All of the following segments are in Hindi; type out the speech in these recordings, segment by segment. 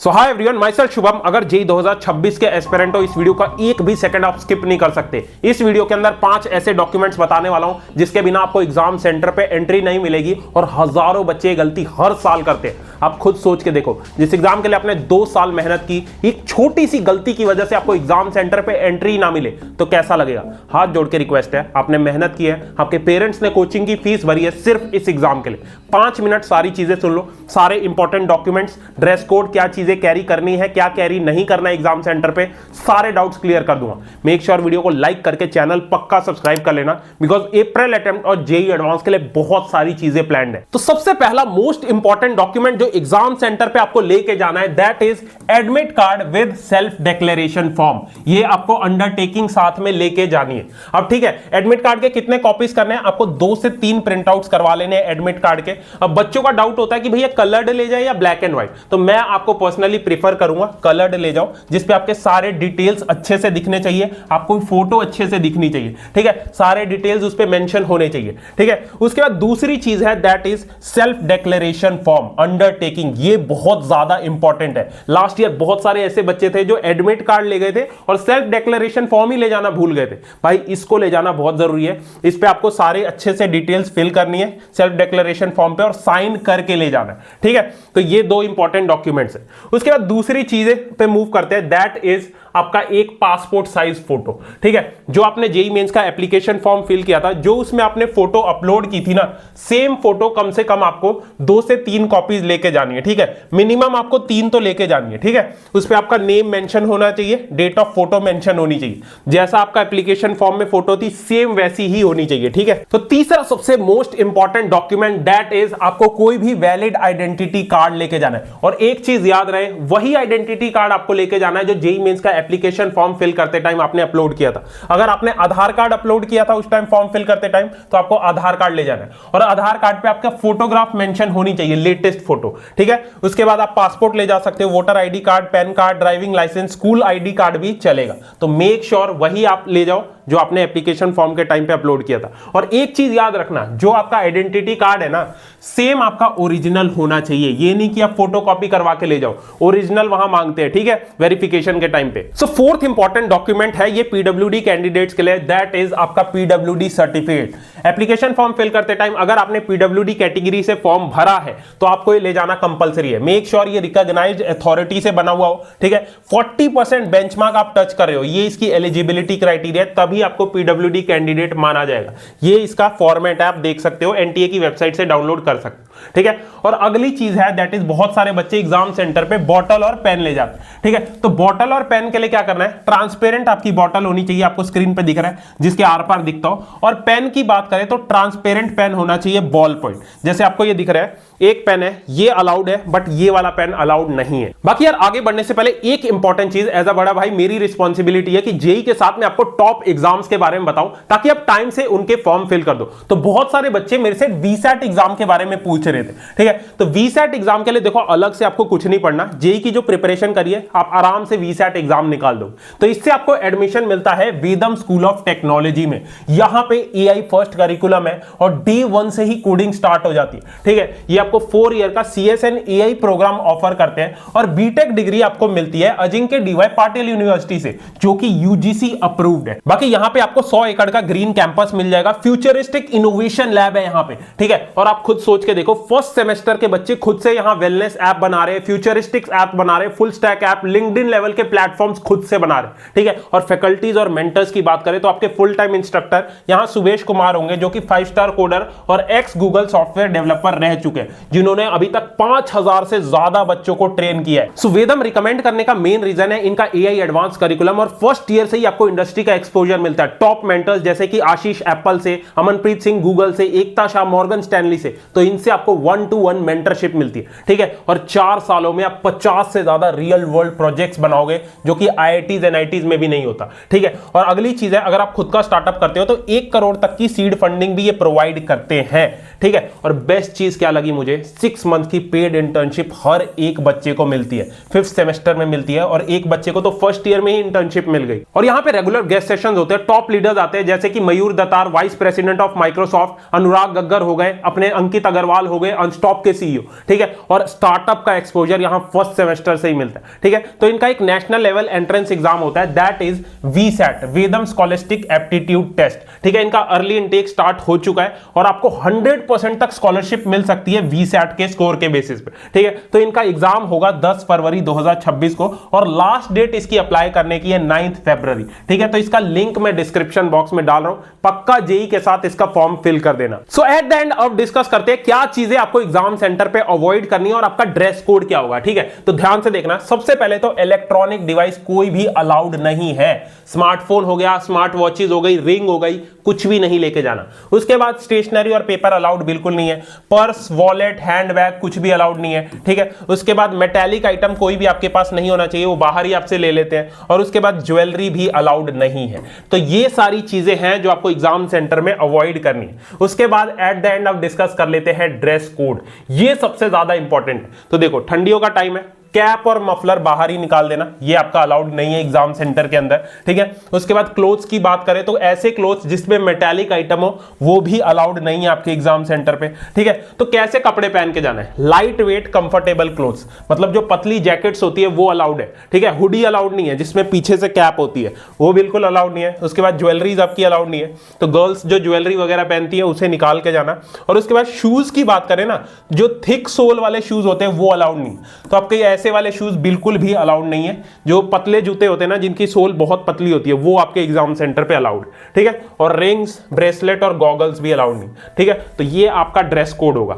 So hi everyone, my self Shubham. अगर जेईई 2026 के एस्पिरेंट हो, इस वीडियो का एक भी सेकंड आप स्किप नहीं कर सकते। इस वीडियो के अंदर 5 ऐसे डॉक्यूमेंट्स बताने वाला हूं जिसके बिना आपको एग्जाम सेंटर पे एंट्री नहीं मिलेगी और हजारों बच्चे ये गलती हर साल करते हैं। आप खुद सोच के देखो, जिस एग्जाम के लिए आपने 2 साल मेहनत की, एक छोटी सी गलती की वजह से आपको एग्जाम सेंटर पे एंट्री ना मिले तो कैसा लगेगा। हाथ जोड़ के रिक्वेस्ट है, आपने मेहनत की है, आपके पेरेंट्स ने कोचिंग की फीस भरी है सिर्फ इस एग्जाम के लिए। 5 मिनट सारी चीजें सुन लो, सारे इंपॉर्टेंट डॉक्यूमेंट्स, ड्रेस कोड, क्या चीजें कैरी करनी है, क्या कैरी नहीं करना है एग्जाम सेंटर पे, सारे डाउट्स क्लियर कर दूंगा। मेक श्योर वीडियो को लाइक करके चैनल पक्का सब्सक्राइब कर लेना, बिकॉज अप्रैल अटेम्प्ट और जेईई एडवांस के लिए बहुत सारी चीजें प्लान्ड है। तो सबसे पहला मोस्ट इंपॉर्टेंट डॉक्यूमेंट जो एग्जाम सेंटर पे आपको लेके जाना है, that is admit card with self declaration form. ये आपको अंडरटेकिंग साथ में लेके जानी है। अब ठीक है, एडमिट कार्ड के कितने कॉपीज करने हैं, आपको 2 से 3 प्रिंट आउट्स करवा लेने हैं एडमिट कार्ड के। अब बच्चों का डाउट होता है कि भैया कलर्ड ले जाए या ब्लैक एंड व्हाइट, तो मैं आपको पर्सनली प्रीफर करूंगा कलर्ड ले जाओ, जिसपे आपके सारे डिटेल्स अच्छे से दिखने चाहिए, आपको फोटो अच्छे से दिखनी चाहिए। ठीक है, सारे डिटेल्स उस पे मेंशन होने चाहिए। ठीक है, उसके बाद दूसरी चीज है that is self declaration form, undertaking. ये बहुत ज्यादा इंपॉर्टेंट है। लास्ट ईयर बहुत सारे ऐसे बच्चे थे जो एडमिट कार्ड ले गए थे और सेल्फ डिक्लेरेशन फॉर्म ही ले जाना भूल गए थे। भाई इसको ले जाना बहुत जरूरी है। इस पे आपको सारे अच्छे से डिटेल्स फिल करनी है सेल्फ डिक्लेरेशन फॉर्म पे और साइन करके ले जाना है। ठीक है, तो ये 2 इंपॉर्टेंट डॉक्यूमेंट्स है। उसके बाद दूसरी चीजें पे मूव करते हैं, दैट इज आपका एक पासपोर्ट साइज फोटो। ठीक है, जो आपने जेईई मेंस का एप्लीकेशन फॉर्म फिल किया था, जो उसमें आपने फोटो अपलोड की थी ना, सेम फोटो कम से कम आपको 2 से 3 कॉपीज लेके जानी है। ठीक है, मिनिमम आपको 3 तो लेके जानी है। ठीक है, उस पे आपका नेम मेंशन होना चाहिए, डेट ऑफ फोटो मेंशन होनी चाहिए, जैसा आपका एप्लीकेशन फॉर्म में फोटो थी सेम वैसी ही होनी चाहिए। ठीक है, तो तीसरा सबसे most important document that is आपको कोई भी वैलिड आइडेंटिटी कार्ड लेके जाना है। और एक चीज याद रहे, वही आइडेंटिटी कार्ड आपको लेके जाना है जो जेईई मेंस का एप्लीकेशन फॉर्म फिल करते टाइम आपने अपलोड किया था। अगर आपने आधार कार्ड अपलोड किया था उस टाइम फॉर्म फिल करते टाइम, तो आपको आधार कार्ड ले जाना है और आधार कार्ड पे आपका फोटोग्राफ मेंशन होनी चाहिए, लेटेस्ट फोटो। ठीक है, उसके बाद आप पासपोर्ट ले जा सकते हो, voter ID card, PAN card, driving licence, school ID card भी चलेगा। तो मेक श्योर वही आप ले जाओ जो आपने एप्लीकेशन फॉर्म के टाइम पे अपलोड किया था। और एक चीज याद रखना, जो आपका आइडेंटिटी कार्ड है ना, सेम आपका ओरिजिनल होना चाहिए। ये नहीं कि आप फोटोकॉपी करवा के ले जाओ, ओरिजिनल वहां मांगते हैं। ठीक है, वेरिफिकेशन के टाइम पे। सो फोर्थ इंपॉर्टेंट डॉक्यूमेंट है ये पीडब्ल्यूडी कैंडिडेट्स के लिए, दैट इज आपका PWD certificate. Application form fill करते टाइम अगर आपने पीडब्ल्यूडी कैटेगरी से फॉर्म भरा है तो आपको ये ले जाना कंपलसरी है। मेक श्योर ये रिकॉग्नाइज्ड अथॉरिटी से बना हुआ हो। ठीक है, 40% बेंचमार्क आप टच कर रहे हो, ये इसकी एलिजिबिलिटी क्राइटेरिया, तभी आपको पीडब्ल्यूडी कैंडिडेट माना जाएगा। ये इसका फॉर्मेट है, आप देख सकते हो, एनटीए की वेबसाइट से डाउनलोड कर सकते हो। ठीक है, और अगली चीज है दैट इज बहुत सारे बच्चे एग्जाम सेंटर पे बॉटल और पेन ले जाते हैं। ठीक है, तो बॉटल और पेन के लिए क्या करना है, ट्रांसपेरेंट आपकी बॉटल होनी चाहिए, आपको स्क्रीन पे दिख रहा है, जिसके आर पार दिखता हो। और पेन की बात करें तो ट्रांसपेरेंट पेन होना चाहिए, बॉल पॉइंट, जैसे आपको ये दिख रहा है। एक पेन है, ये अलाउड है, बट ये वाला पेन अलाउड नहीं है। बाकी यार आगे बढ़ने से पहले एक इंपॉर्टेंट चीज, एज अ बड़ा भाई मेरी रिस्पॉन्सिबिलिटी है कि जेईई के साथ में आपको टॉप एग्जाम्स के बारे में बताऊं, ताकि आप टाइम से उनके फॉर्म फिल कर दो। तो बहुत सारे बच्चे मेरे से वीसैट एग्जाम के बारे में पूछ रहे थे। ठीक है, तो वीसैट एग्जाम के लिए देखो अलग से आपको कुछ नहीं पढ़ना, जेईई की जो प्रिपरेशन करिए आप आराम से वीसैट एग्जाम निकाल दो। तो इससे आपको एडमिशन मिलता है वेदम स्कूल ऑफ टेक्नोलॉजी में। यहां पे एआई फर्स्ट करिकुलम है और डे 1 से ही कोडिंग स्टार्ट हो जाती है। ठीक है, ये आपको 4 ईयर का सीएसएन एआई प्रोग्राम ऑफर करते हैं और बीटेक डिग्री आपको मिलती है अजिंक्य डीवाई पाटिल यूनिवर्सिटी से, जो कि यूजीसी अप्रूव्ड है। बाकी यहां पे आपको 100 एकड़ का ग्रीन कैंपस मिल जाएगा, फ्यूचरिस्टिक इनोवेशन लैब है यहां पे। ठीक है, और आप खुद सोच के देखो, फर्स्ट सेमेस्टर के बच्चे खुद से यहां वेलनेस ऐप बना रहे हैं, फ्यूचरिस्टिक्स ऐप बना रहे हैं, full stack app, LinkedIn level के प्लेटफॉर्म्स खुद से बना रहे हैं। ठीक है, और फैकल्टीज और मेंटर्स की बात करें तो आपके फुल टाइम इंस्ट्रक्टर यहां सुवेश कुमार होंगे, जो कि 5 स्टार कोडर और एक्स गूगल सॉफ्टवेयर डेवलपर रह चुके हैं, जिन्होंने अभी तक 5000 से ज्यादा बच्चों को ट्रेन किया है। सो वेदम रिकमेंड करने का मेन रीजन है इनका एआई एडवांस करिकुलम, और फर्स्ट ईयर से ही आपको इंडस्ट्री का एक्सपोजर मिलता है। टॉप मेंटर्स जैसे कि आशीष एप्पल से, अमनप्रीत सिंह गूगल से, एकता शाह मॉर्गन स्टैनली से, तो इनसे आपको 1-to-1 मेंटरशिप मिलती है। ठीक है, और 4 सालों में आप 50 से ज्यादा रियल वर्ल्ड प्रोजेक्ट्स बनाओगे, जो कि आईआईटीज एनआईटीज में भी नहीं होता। ठीक है, और अगली चीज है, अगर आप खुद का स्टार्टअप करते हो तो 1 करोड़ तक की सीड फंडिंग भी ये प्रोवाइड करते हैं। ठीक है, और बेस्ट चीज क्या लगी मुझे, 6 मंथ की पेड इंटर्नशिप हर एक बच्चे को मिलती है, 5th सेमेस्टर में मिलती है, और एक बच्चे को तो फर्स्ट ईयर में ही इंटर्नशिप मिल गई। और यहाँ पे रेगुलर गेस्ट सेशंस होते हैं, टॉप लीडर्स आते हैं, जैसे कि मयूर दत्तार वाइस प्रेसिडेंट ऑफ माइक्रोसॉफ्ट, अनुराग गग्गर हो गए, अपने अंकित अग्रवाल हो गए अनस्टॉप के सीईओ, ठीक है, और स्टार्टअप का एक्सपोजर यहां फर्स्ट सेमेस्टर से ही मिलता है, ठीक है। तो इनका एक नेशनल लेवल एंट्रेंस एग्जाम होता है, that is VSAT, Vedam scholastic aptitude test, ठीक है। इनका अर्ली इनटेक स्टार्ट हो चुका है और आपको 100% तक स्कॉलरशिप मिल सकती है वीसैट के स्कोर के बेसिस पे, ठीक है। तो इनका एग्जाम होगा 10 फरवरी 2026 को और लास्ट डेट इसकी अप्लाई करने की है 9 फरवरी, ठीक है। तो इसका लिंक मैं डिस्क्रिप्शन बॉक्स में डाल रहा हूं, पक्का जेई के साथ इसका फॉर्म फिल कर देना। सो एट द एंड अब डिस्कस करते हैं क्या चीजें आपको एग्जाम सेंटर पे अवॉइड करनी है और आपका ड्रेस कोड क्या होगा, ठीक है। तो ध्यान से देखना, सबसे पहले तो इलेक्ट्रॉनिक डिवाइस कोई भी अलाउड नहीं है। स्मार्टफोन हो गया, स्मार्ट वॉचेज हो गई, रिंग हो गई, कुछ भी नहीं लेके जाना। उसके बाद स्टेशनरी और पेपर अलाउड बिल्कुल नहीं है। पर्स, वॉलेट, हैंडबैग कुछ भी अलाउड नहीं है, ठीक है। उसके बाद मेटालिक आइटम कोई भी आपके पास नहीं होना चाहिए, वो बाहर ही आपसे ले लेते हैं। और उसके बाद ज्वेलरी भी अलाउड नहीं है। तो ये सारी चीजें हैं जो आपको एग्जाम सेंटर में अवॉइड करनी है। उसके बाद एट द एंड अब डिस्कस कर लेते हैं ड्रेस कोड, ये सबसे ज्यादा इंपॉर्टेंट है। तो देखो, ठंडियों का टाइम है, कैप और मफलर बाहर ही निकाल देना, ये आपका अलाउड नहीं है एग्जाम सेंटर के अंदर, ठीक है। उसके बाद क्लोथ्स की बात करें तो ऐसे क्लोथ्स जिसमें मेटालिक आइटम हो वो भी अलाउड नहीं है आपके एग्जाम सेंटर पे, ठीक है। तो कैसे कपड़े पहन के जाना है, लाइट वेट कंफर्टेबल क्लोथ्स, मतलब जो पतली जैकेट्स होती है वो अलाउड है, ठीक है। हुडी अलाउड नहीं है जिसमें पीछे से कैप होती है, वो बिल्कुल अलाउड नहीं है। उसके बाद ज्वेलरीज आपकी अलाउड नहीं है, तो गर्ल्स जो ज्वेलरी वगैरह पहनती है उसे निकाल के जाना। और उसके बाद शूज की बात करें ना, जो थिक सोल वाले शूज होते हैं वो अलाउड नहीं, तो आपके ऐसे वाले शूज बिल्कुल भी अलाउड नहीं है। जो पतले जूते होते हैं ना, जिनकी सोल बहुत पतली होती है, वो आपके एग्जाम सेंटर पे अलाउड, ठीक है। और रिंग्स, ब्रेसलेट और गॉगल्स भी अलाउड नहीं, ठीक है। तो ये आपका ड्रेस कोड होगा।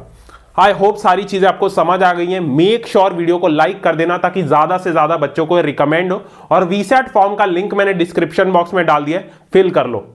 आई होप सारी चीजें आपको समझ आ गई हैं। मेक श्योर वीडियो को लाइक कर देना ताकि ज्यादा से ज्यादा बच्चों को रिकमेंड हो। और वीसैट फॉर्म का लिंक मैंने डिस्क्रिप्शन बॉक्स में डाल दिया है, फिल कर लो।